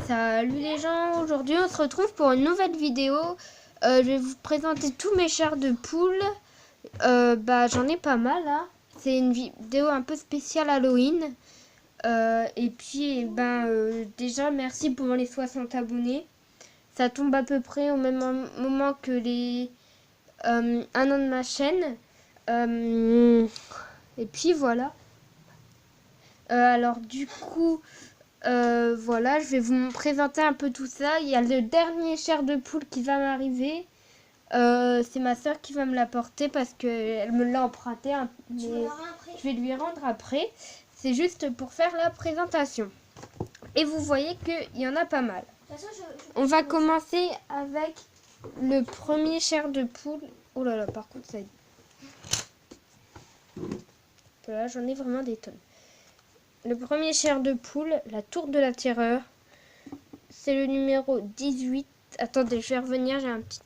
Salut les gens, aujourd'hui on se retrouve pour une nouvelle vidéo. Je vais vous présenter tous mes chars de poule. J'en ai pas mal là. C'est une vidéo un peu spéciale Halloween. Déjà merci pour les 60 abonnés. Ça tombe à peu près au même moment que les 1 an de ma chaîne. Et puis voilà. Alors du coup... voilà, je vais vous présenter un peu tout ça. Il y a le dernier chair de poule qui va m'arriver. C'est ma soeur qui va me l'apporter parce qu'elle me l'a emprunté. Mais je vais lui rendre après. C'est juste pour faire la présentation. Et vous voyez qu'il y en a pas mal. On va commencer avec le premier chair de poule. Oh là là, par contre, ça... Voilà, j'en ai vraiment des tonnes. Le premier chair de poule, la tour de la terreur. C'est le numéro 18. Attendez, je vais revenir, j'ai un petit...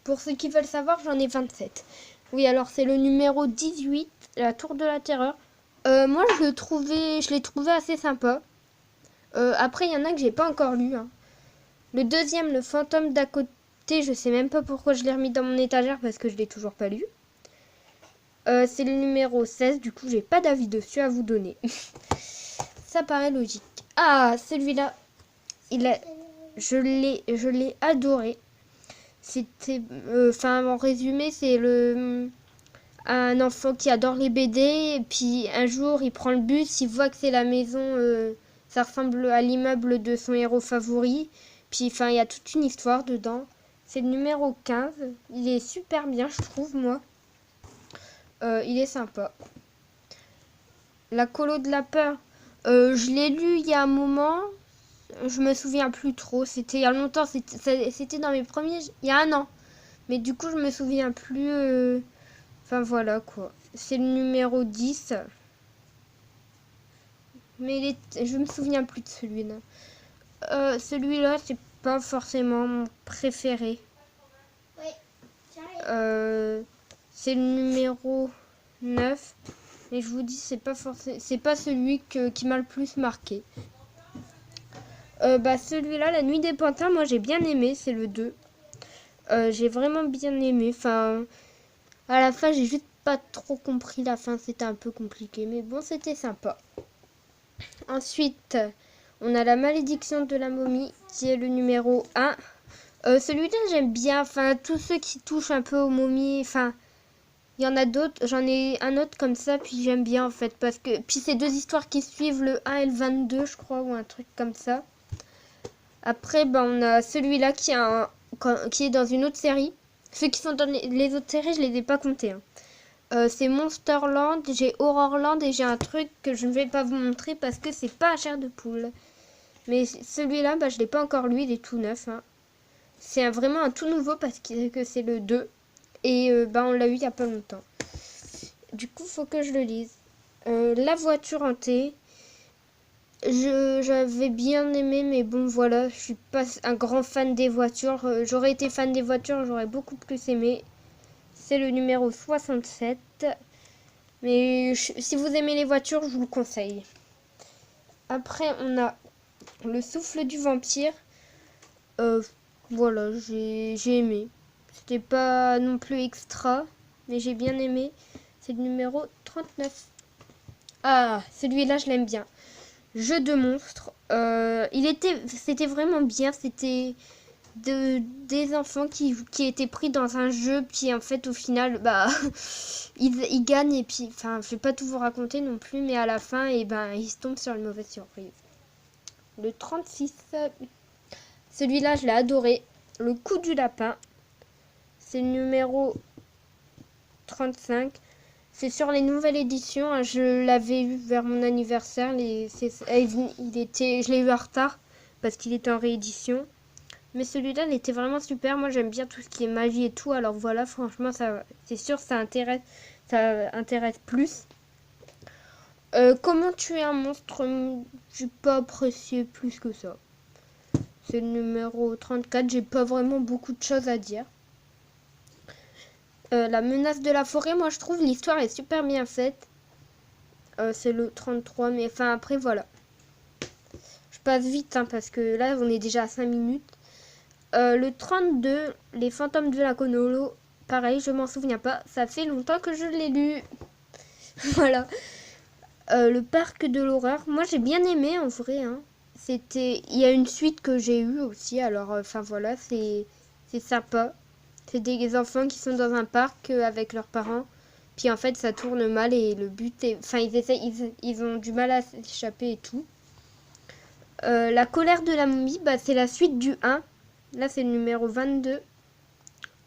Pour ceux qui veulent savoir, j'en ai 27. Oui, alors c'est le numéro 18, la tour de la terreur. Moi, je l'ai trouvé assez sympa. Après, il y en a que j'ai pas encore lu. Hein. Le deuxième, le fantôme d'à côté, je sais même pas pourquoi je l'ai remis dans mon étagère parce que je l'ai toujours pas lu. C'est le numéro 16, du coup, j'ai pas d'avis dessus à vous donner. Ça paraît logique. Ah, celui-là, je l'ai adoré. C'était, en résumé, c'est un enfant qui adore les BD et puis un jour il prend le bus, il voit que c'est la maison, ça ressemble à l'immeuble de son héros favori. Puis il y a toute une histoire dedans. C'est le numéro 15. Il est super bien, je trouve, moi. Il est sympa. La colo de la peur. Je l'ai lu il y a un moment. Je me souviens plus trop. C'était il y a longtemps. C'était dans mes premiers... Il y a un an. Mais du coup, je me souviens plus... Enfin, voilà, quoi. C'est le numéro 10. Mais je me souviens plus de celui-là. Celui-là, c'est pas forcément mon préféré. Oui, j'arrive. C'est le numéro 9. Et je vous dis, c'est pas celui qui m'a le plus marqué. Celui-là, La Nuit des Pantins, moi j'ai bien aimé, c'est le 2. J'ai vraiment bien aimé. Enfin, à la fin, j'ai juste pas trop compris la fin, c'était un peu compliqué. Mais bon, c'était sympa. Ensuite, on a La Malédiction de la momie, qui est le numéro 1. Celui-là, j'aime bien. Enfin, tous ceux qui touchent un peu aux momies. Enfin, il y en a d'autres. J'en ai un autre comme ça, puis j'aime bien en fait. Parce que. Puis c'est deux histoires qui suivent, le 1 et le 22, je crois, ou un truc comme ça. Après, on a celui-là qui est dans une autre série. Ceux qui sont dans les autres séries, je les ai pas comptés. Hein. C'est Monsterland, j'ai Horrorland et j'ai un truc que je ne vais pas vous montrer parce que c'est pas à chair de poule. Mais celui-là, je l'ai pas encore lu, il est tout neuf. Hein. C'est vraiment un tout nouveau parce que c'est le 2. Et on l'a eu il y a pas longtemps. Du coup, faut que je le lise. La voiture hantée. J'avais bien aimé, mais bon, voilà, je suis pas un grand fan des voitures. J'aurais été fan des voitures, j'aurais beaucoup plus aimé. C'est le numéro 67. Mais si vous aimez les voitures, je vous le conseille. Après, on a Le Souffle du Vampire. Voilà, j'ai aimé. C'était pas non plus extra, mais j'ai bien aimé. C'est le numéro 39. Ah, celui-là, je l'aime bien. Jeu de monstres. C'était vraiment bien. C'était des enfants qui étaient pris dans un jeu, puis en fait au final, ils gagnent et puis, je vais pas tout vous raconter non plus, mais à la fin, ils se tombent sur une mauvaise surprise. Le 36, celui-là, je l'ai adoré. Le coup du lapin. C'est le numéro 35. C'est sur les nouvelles éditions. Hein, je l'avais eu vers mon anniversaire. Je l'ai eu en retard parce qu'il était en réédition. Mais celui-là, il était vraiment super. Moi, j'aime bien tout ce qui est magie et tout. Alors voilà, franchement, c'est sûr, ça intéresse plus. Comment tuer un monstre, j'ai pas apprécié plus que ça. C'est le numéro 34. J'ai pas vraiment beaucoup de choses à dire. La menace de la forêt, moi je trouve l'histoire est super bien faite. C'est le 33, mais après voilà. Je passe vite hein, parce que là on est déjà à 5 minutes. Le 32, les fantômes de la Conolo, pareil, je m'en souviens pas. Ça fait longtemps que je l'ai lu. Voilà. Le parc de l'horreur, moi j'ai bien aimé en vrai. Hein. Il y a une suite que j'ai eue aussi, alors enfin voilà, c'est sympa. C'est des enfants qui sont dans un parc avec leurs parents. Puis en fait ça tourne mal et le but est... Enfin ils ont du mal à s'échapper et tout. La colère de la momie, bah, c'est la suite du 1. Là c'est le numéro 22.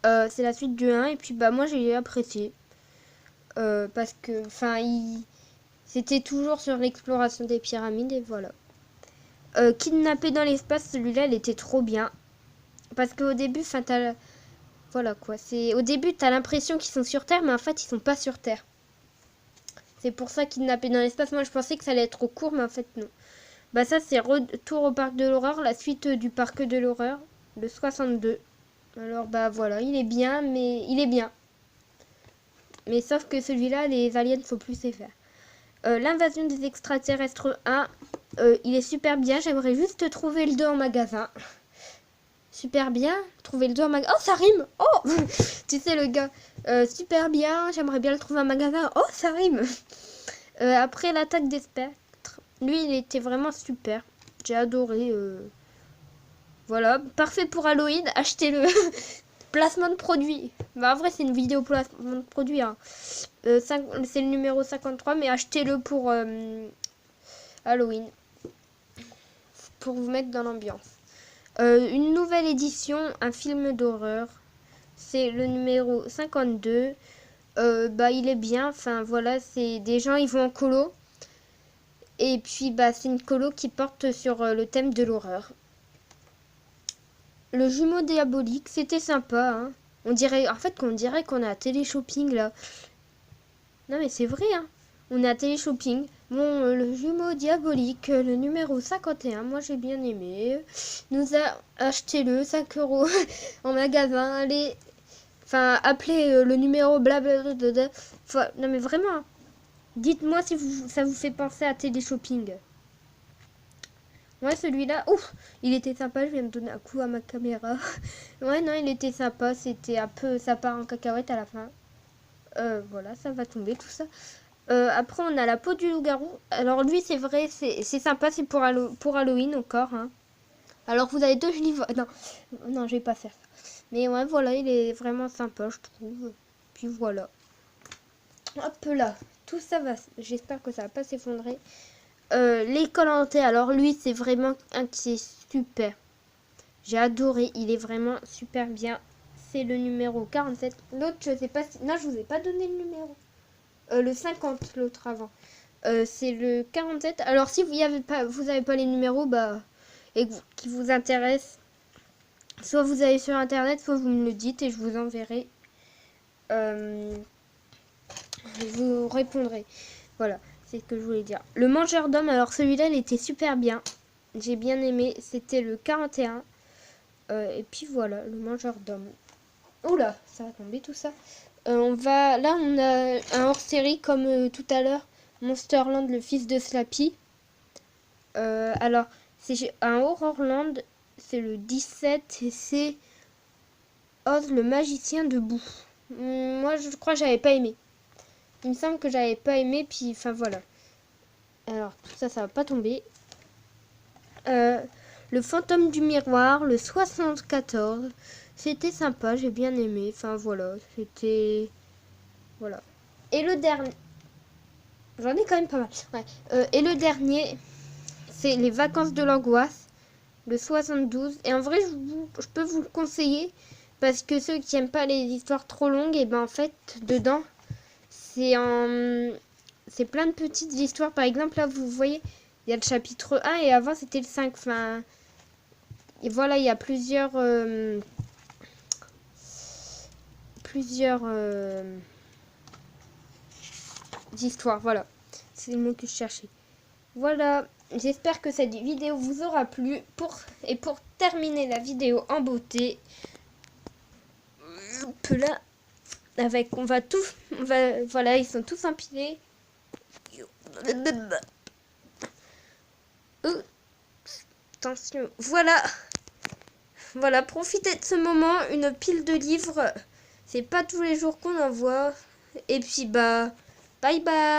C'est la suite du 1 et puis bah moi j'ai apprécié. Parce que enfin c'était toujours sur l'exploration des pyramides et voilà. Kidnappé dans l'espace, celui-là il était trop bien. Parce qu'au début, enfin voilà quoi. Au début t'as l'impression qu'ils sont sur Terre, mais en fait ils sont pas sur Terre. C'est pour ça Kidnappé dans l'espace. Moi je pensais que ça allait être trop court, mais en fait non. Bah ça c'est Retour au parc de l'horreur, la suite du parc de l'horreur, le 62. Alors bah voilà, il est bien, mais il est bien. Mais sauf que celui-là, les aliens faut plus les faire. L'invasion des extraterrestres 1, il est super bien. J'aimerais juste trouver le 2 en magasin. Super bien, trouver le 2 en magasin. Oh ça rime. Oh tu sais le gars, super bien, j'aimerais bien le trouver en magasin. Oh ça rime. Après l'attaque des spectres, lui il était vraiment super. J'ai adoré. Voilà, parfait pour Halloween, achetez-le. Placement de produit. Bah en vrai c'est une vidéo placement de produit. Hein. C'est le numéro 53, mais achetez-le pour Halloween. Pour vous mettre dans l'ambiance. Une nouvelle édition, un film d'horreur. C'est le numéro 52. Bah il est bien. Enfin voilà, c'est des gens, ils vont en colo. Et puis bah c'est une colo qui porte sur le thème de l'horreur. Le jumeau diabolique, c'était sympa. Hein. On dirait qu'on est à télé-shopping là. Non mais c'est vrai. Hein. On est à télé-shopping. Bon, le jumeau diabolique, le numéro 51, moi j'ai bien aimé. Nous a acheté le 5 € en magasin. Allez, enfin appelez le numéro blablabla. Enfin, non mais vraiment. Hein. Dites-moi si ça vous fait penser à télé-shopping. Ouais, celui-là, ouf, il était sympa. Je viens de donner un coup à ma caméra. Ouais, non, il était sympa. C'était un peu, ça part en cacahuète à la fin. Voilà, ça va tomber tout ça. Après, on a la peau du loup-garou. Alors lui, c'est vrai, c'est sympa. C'est pour Halloween encore. Hein. Alors vous avez deux livres. Non, je vais pas faire ça. Mais ouais, voilà, il est vraiment sympa, je trouve. Puis voilà. Hop là, tout ça va. J'espère que ça va pas s'effondrer. L'école hantée, alors lui c'est vraiment un qui est super. J'ai adoré, il est vraiment super bien. C'est le numéro 47. L'autre je sais pas si... Non, je vous ai pas donné le numéro. Le 50, l'autre avant. C'est le 47. Alors si vous avez pas les numéros bah, et qui vous intéressent, soit vous allez sur internet, soit vous me le dites et je vous enverrai. Je vous répondrai. Voilà. C'est ce que je voulais dire. Le mangeur d'hommes, alors celui-là, il était super bien. J'ai bien aimé. C'était le 41. Et puis voilà, le mangeur d'hommes. Oula, ça va tomber tout ça. Là, on a un hors-série comme tout à l'heure. Monsterland, le fils de Slappy. Alors, c'est un Horrorland. C'est le 17 et c'est Oz, le magicien debout. Moi, je crois que j'avais pas aimé. Il me semble que j'avais pas aimé, puis enfin voilà. Alors, tout ça, ça va pas tomber. Le fantôme du miroir, le 74. C'était sympa, j'ai bien aimé. Enfin voilà, c'était... Voilà. Et le dernier... J'en ai quand même pas mal. Ouais. Et le dernier, c'est les vacances de l'angoisse, le 72. Et en vrai, je peux vous le conseiller. Parce que ceux qui n'aiment pas les histoires trop longues, et ben en fait, dedans, c'est plein de petites histoires. Par exemple, là, vous voyez, il y a le chapitre 1 et avant, c'était le 5. Enfin, et voilà, il y a plusieurs histoires. Voilà, c'est le mot que je cherchais. Voilà, j'espère que cette vidéo vous aura plu. Et pour terminer la vidéo en beauté, là, voilà, ils sont tous empilés. Attention, voilà. Voilà, profitez de ce moment. Une pile de livres, c'est pas tous les jours qu'on en voit. Et puis, bah, bye bye.